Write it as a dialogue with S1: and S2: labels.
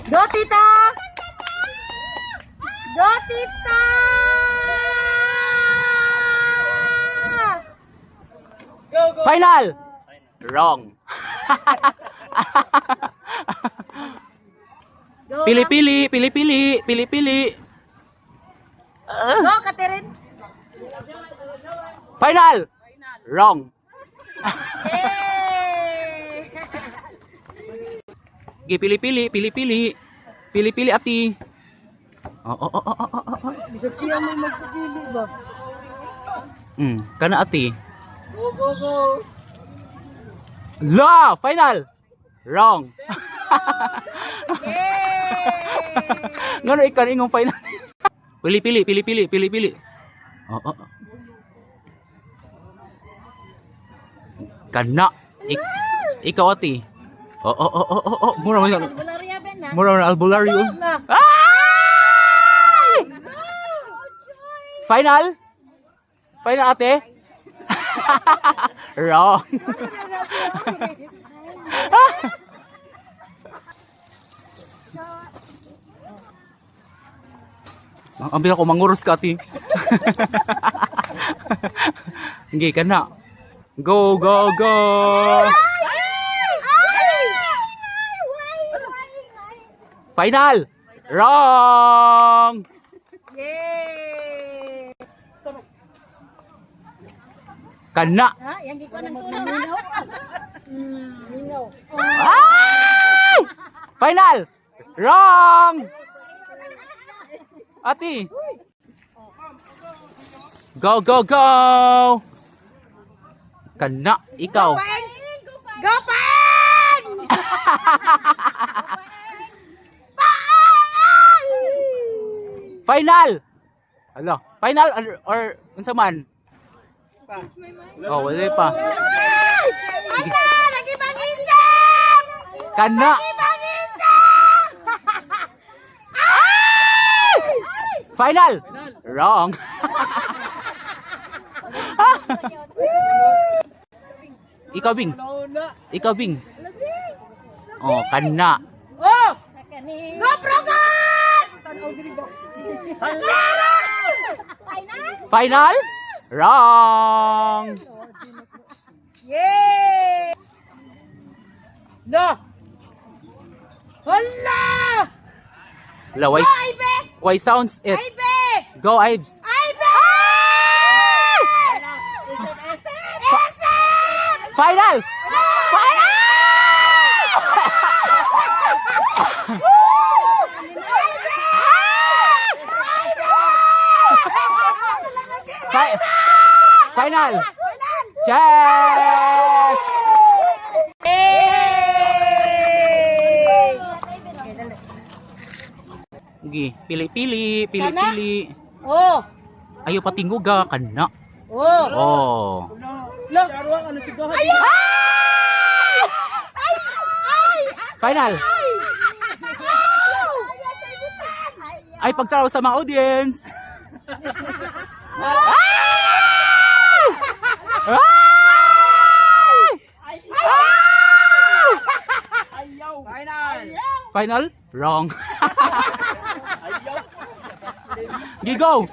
S1: Go, tita! Go, tita!
S2: Final! Wrong.
S1: Go,
S2: Pili-pili, pili-pili, pili-pili.
S1: Go, Catherine!
S2: Final! Wrong.
S1: Yay!
S2: Sige, pili-pili, pili-pili. Pili-pili, ati.
S1: Bisag siya mo magpapili ba?
S2: Kana ati.
S1: Go, go, go!
S2: La! Final! Wrong.
S1: Yay!
S2: Ngano ikan ingong final? Pili-pili, pili-pili, pili-pili. Kana. Ikaw ati. Mura man.
S1: Albularya ba na?
S2: Mura man albularyo.
S1: Na.
S2: Ay! Final? Final ate? Wrong. Ambil ako mangurus ka ati. Hindi ka na. Go, go, go! Final! Wrong!
S1: Yay!
S2: Kana!
S1: Ha? Yang giko ng tulong ha? Mingaw.
S2: Ay! Final! Wrong! Ati! Go, go, go! Kana! Ikaw!
S1: Go, Pan!
S2: Final! Alo, final or unsa man? Oh, wala pa.
S1: Aka! Nagibang-isip!
S2: Kana!
S1: Nagibang-isip!
S2: Final! Wrong! Ikaw, Bing. Ikaw, Bing. Oh, kana.
S1: Oh! Go, Progan!
S2: Final? Wrong!
S1: Yay! No! Hala!
S2: Hello,
S1: Go, Ibe!
S2: why sounds it?
S1: Ibe!
S2: Go, Ives.
S1: Ibe!
S2: Final! Final! Final! Check! Sige, pili-pili, pili-pili.
S1: Oh!
S2: Ayaw patingguga, kana.
S1: Oh!
S2: Oh.
S1: Look! Ano si Gohan?
S2: Final! Ay, pagtaraw sa mga audience!
S1: Final!
S2: Final? Wrong. Gigo!